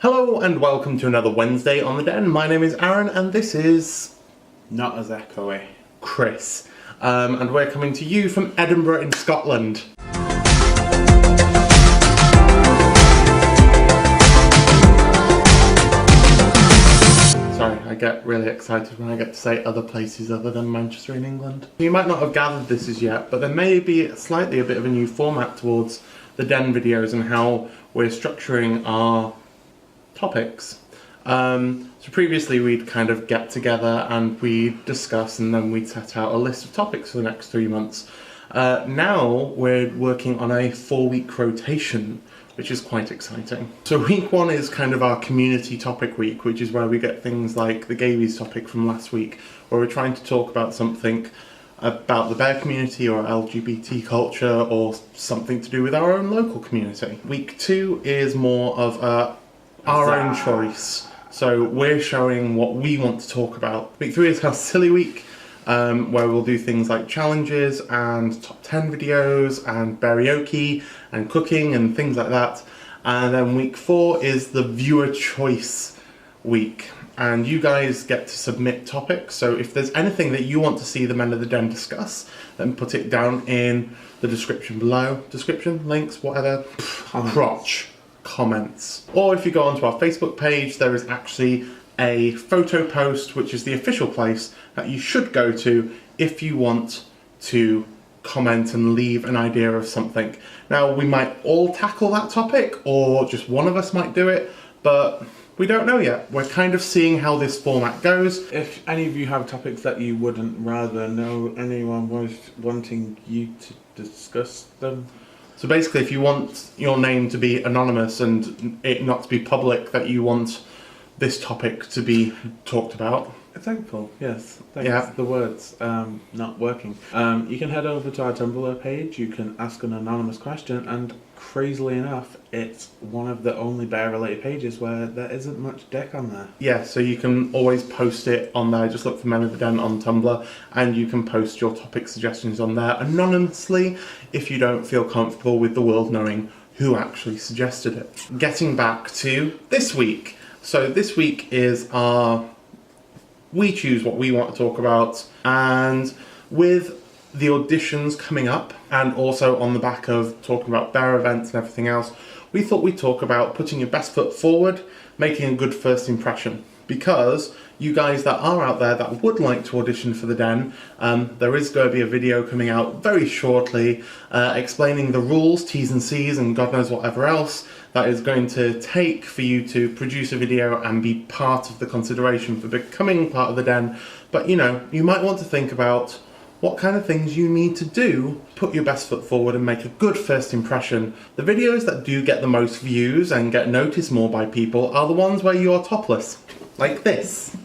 Hello and welcome to another Wednesday on the Den. My name is Aaron and this is... not as echoey. Chris. And we're coming to you from Edinburgh in Scotland. Sorry, I get really excited when I get to say other places other than Manchester in England. You might not have gathered this as yet, but there may be slightly a bit of a new format towards the Den videos and how we're structuring our topics. So previously we'd kind of get together and we'd discuss and then we'd set out a list of topics for the next 3 months. Now we're working on a 4-week rotation, which is quite exciting. So week 1 is kind of our community topic week, which is where we get things like the Gabies topic from last week, where we're trying to talk about something about the bear community or LGBT culture or something to do with our own local community. Week 2 is more of our own choice. So we're showing what we want to talk about. Week 3 is our silly week, where we'll do things like challenges and top 10 videos and karaoke and cooking and things like that. And then week 4 is the viewer choice week. And you guys get to submit topics. So if there's anything that you want to see the Men of the Den discuss, then put it down in the description below. Description, links, whatever. Crotch. Comments. Or if you go onto our Facebook page, there is actually a photo post, which is the official place that you should go to if you want to comment and leave an idea of something. Now, we might all tackle that topic, or just one of us might do it, but we don't know yet. We're kind of seeing how this format goes. If any of you have topics that you wouldn't rather know anyone was wanting you to discuss them. So basically, if you want your name to be anonymous and it not to be public, that you want this topic to be talked about. Thankful, yes. Thanks. Yeah. The words not working. You can head over to our Tumblr page, you can ask an anonymous question, and crazily enough, it's one of the only bear-related pages where there isn't much deck on there. Yeah, so you can always post it on there. Just look for Men of the Den on Tumblr, and you can post your topic suggestions on there anonymously if you don't feel comfortable with the world knowing who actually suggested it. Getting back to this week. So this week is we choose what we want to talk about, and with the auditions coming up, and also on the back of talking about bear events and everything else, we thought we'd talk about putting your best foot forward, making a good first impression. Because you guys that are out there that would like to audition for the Den, there is going to be a video coming out very shortly explaining the rules, T's and C's, and God knows whatever else that is going to take for you to produce a video and be part of the consideration for becoming part of the Den. But you know, you might want to think about what kind of things you need to do, put your best foot forward and make a good first impression. The videos that do get the most views and get noticed more by people are the ones where you are topless, like this.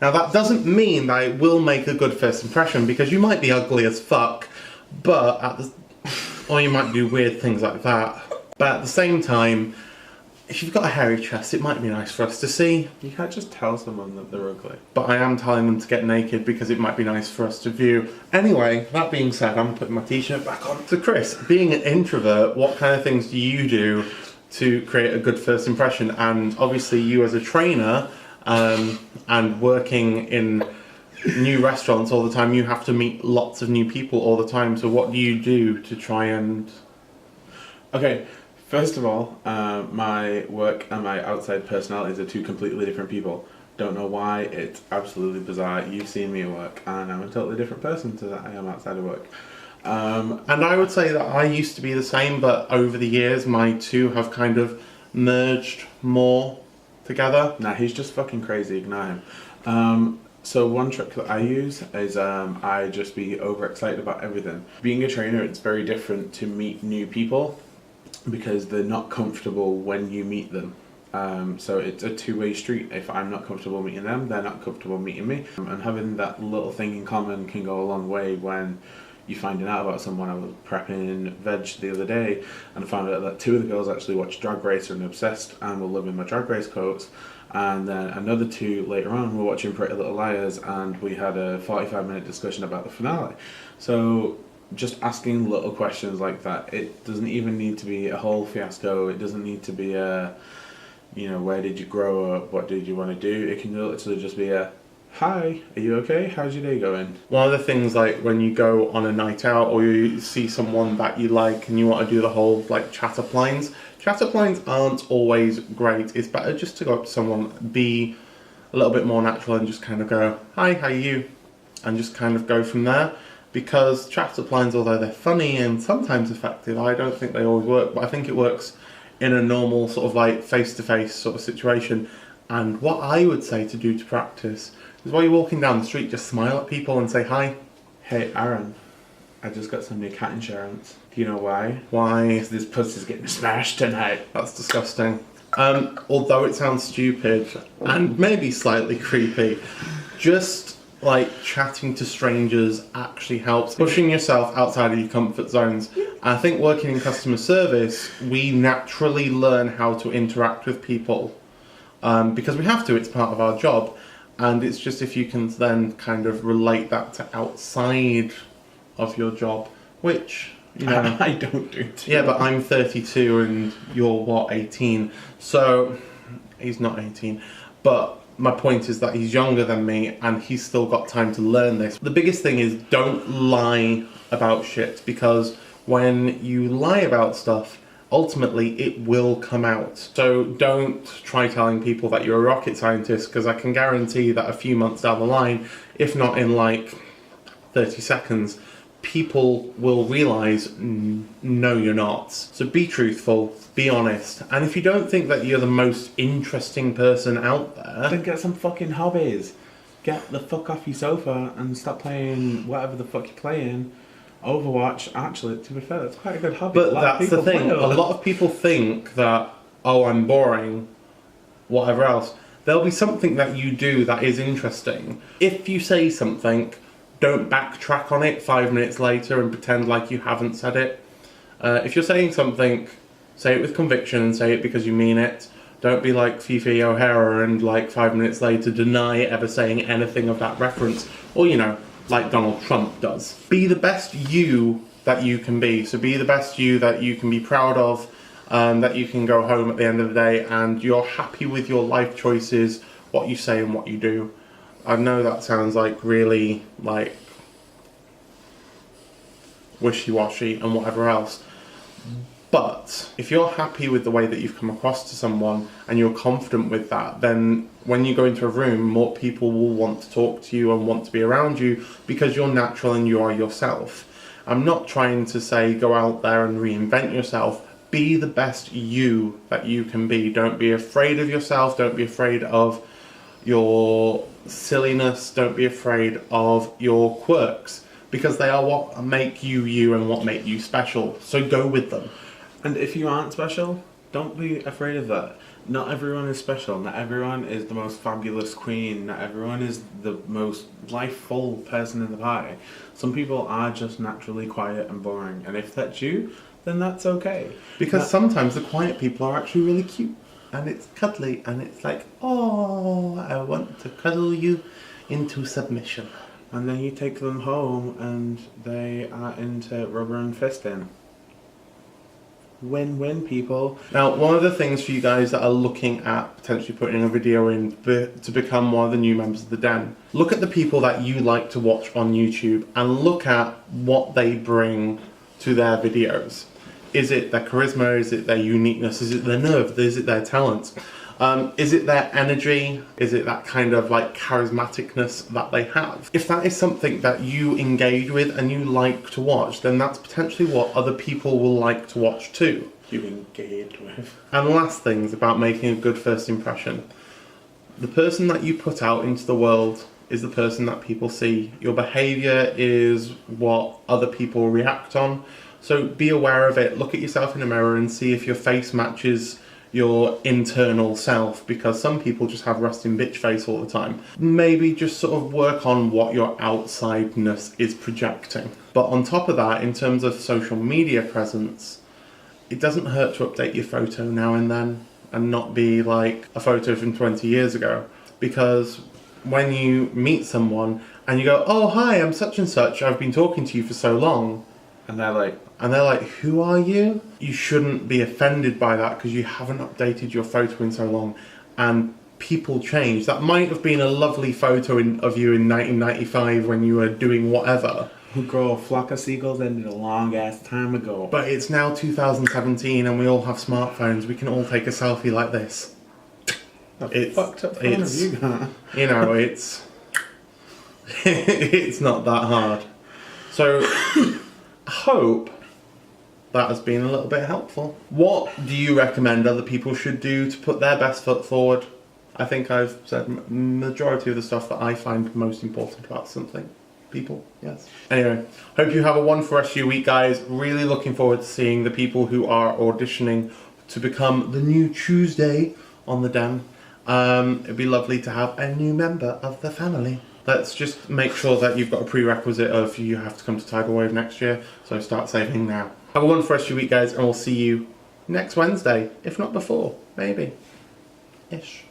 Now that doesn't mean that it will make a good first impression, because you might be ugly as fuck, but or you might do weird things like that. But at the same time, if you've got a hairy chest, it might be nice for us to see. You can't just tell someone that they're ugly. But I am telling them to get naked because it might be nice for us to view. Anyway, that being said, I'm putting my t-shirt back on. So Chris, being an introvert, what kind of things do you do to create a good first impression? And obviously you as a trainer and working in new restaurants all the time, you have to meet lots of new people all the time. So what do you do to try and... Okay. First of all, my work and my outside personalities are two completely different people. Don't know why, it's absolutely bizarre. You've seen me at work and I'm a totally different person to that I am outside of work. And I would say that I used to be the same, but over the years my two have kind of merged more together. Nah, he's just fucking crazy, ignore him. So one trick that I use is I just be overexcited about everything. Being a trainer, it's very different to meet new people, because they're not comfortable when you meet them. So it's a two-way street. If I'm not comfortable meeting them, they're not comfortable meeting me. And having that little thing in common can go a long way when you're finding out about someone. I was prepping veg the other day and I found out that 2 of the girls actually watch Drag Race and are obsessed and will live in my Drag Race coats. And then another 2 later on were watching Pretty Little Liars, and we had a 45-minute discussion about the finale. So just asking little questions like that. It doesn't even need to be a whole fiasco. It doesn't need to be a you know, where did you grow up, what did you want to do. It can literally just be a, hi, are you okay? How's your day going? One of the things, like when you go on a night out or you see someone that you like and you want to do the whole like chat-up lines aren't always great. It's better just to go up to someone, be a little bit more natural and just kind of go, hi, how are you? And just kind of go from there. Because chat-up lines, although they're funny and sometimes effective, I don't think they always work, but I think it works in a normal sort of like face-to-face sort of situation. And what I would say to do to practice is while you're walking down the street, just smile at people and say hi. Hey Aaron, I just got some new cat insurance. Do you know why? Why? Because this pussy's getting smashed tonight. That's disgusting. Although it sounds stupid and maybe slightly creepy, just like chatting to strangers actually helps. Pushing yourself outside of your comfort zones. I think working in customer service, we naturally learn how to interact with people because we have to, it's part of our job. And it's just if you can then kind of relate that to outside of your job, which, you know, I don't do too. Yeah, but I'm 32 and you're what, 18? So he's not 18, but my point is that he's younger than me and he's still got time to learn this. The biggest thing is don't lie about shit, because when you lie about stuff, ultimately it will come out. So don't try telling people that you're a rocket scientist, because I can guarantee that a few months down the line, if not in like 30 seconds, people will realise, no, you're not. So be truthful, be honest, and if you don't think that you're the most interesting person out there, then get some fucking hobbies. Get the fuck off your sofa and stop playing whatever the fuck you're playing. Overwatch, actually, to be fair, that's quite a good hobby. But that's the thing, a lot of people think that, oh, I'm boring, whatever else. There'll be something that you do that is interesting. If you say something, don't backtrack on it 5 minutes later and pretend like you haven't said it. If you're saying something, say it with conviction and say it because you mean it. Don't be like Fifi O'Hara and like 5 minutes later deny ever saying anything of that reference. Or, you know, like Donald Trump does. Be the best you that you can be. So be the best you that you can be proud of, that you can go home at the end of the day and you're happy with your life choices, what you say and what you do. I know that sounds like really like wishy-washy and whatever else, but if you're happy with the way that you've come across to someone and you're confident with that, then when you go into a room, more people will want to talk to you and want to be around you because you're natural and you are yourself. I'm not trying to say go out there and reinvent yourself. Be the best you that you can be. Don't be afraid of yourself. Don't be afraid of your silliness. Don't be afraid of your quirks, because they are what make you you and what make you special. So go with them. And if you aren't special, don't be afraid of that. Not everyone is special. Not everyone is the most fabulous queen. Not everyone is the most life-full person in the pie. Some people are just naturally quiet and boring. And if that's you, then that's okay. Because sometimes the quiet people are actually really cute. And it's cuddly. And it's like, oh, I want to cuddle you into submission. And then you take them home and they are into rubber and fisting. Win-win, people. Now, one of the things for you guys that are looking at potentially putting a video in to become one of the new members of the Den, look at the people that you like to watch on YouTube and look at what they bring to their videos. Is it their charisma? Is it their uniqueness? Is it their nerve? Is it their talent? Is it their energy? Is it that kind of like charismaticness that they have? If that is something that you engage with and you like to watch, then that's potentially what other people will like to watch too. You engage with. And last things about making a good first impression. The person that you put out into the world is the person that people see. Your behaviour is what other people react on. So be aware of it. Look at yourself in a mirror and see if your face matches your internal self, because some people just have resting bitch face all the time. Maybe just sort of work on what your outsideness is projecting. But on top of that, in terms of social media presence, it doesn't hurt to update your photo now and then and not be like a photo from 20 years ago. Because when you meet someone and you go, oh hi, I'm such and such, I've been talking to you for so long, And they're like, who are you? You shouldn't be offended by that because you haven't updated your photo in so long. And people change. That might have been a lovely photo of you in 1995 when you were doing whatever. girl, a flock of seagulls ended a long ass time ago. But it's now 2017 and we all have smartphones. We can all take a selfie like this. It's fucked up phone of you got. You know, it's it's not that hard. So I hope that has been a little bit helpful. What do you recommend other people should do to put their best foot forward? I think I've said majority of the stuff that I find most important about something. People, yes. Anyway, hope you have a wonderful rest of your week, guys. Really looking forward to seeing the people who are auditioning to become the new Tuesday on the Den. It'd be lovely to have a new member of the family. Let's just make sure that you've got a prerequisite of you have to come to Tidal Wave next year, so start saving now. Have a wonderful rest of your week, guys, and we'll see you next Wednesday, if not before, maybe. Ish.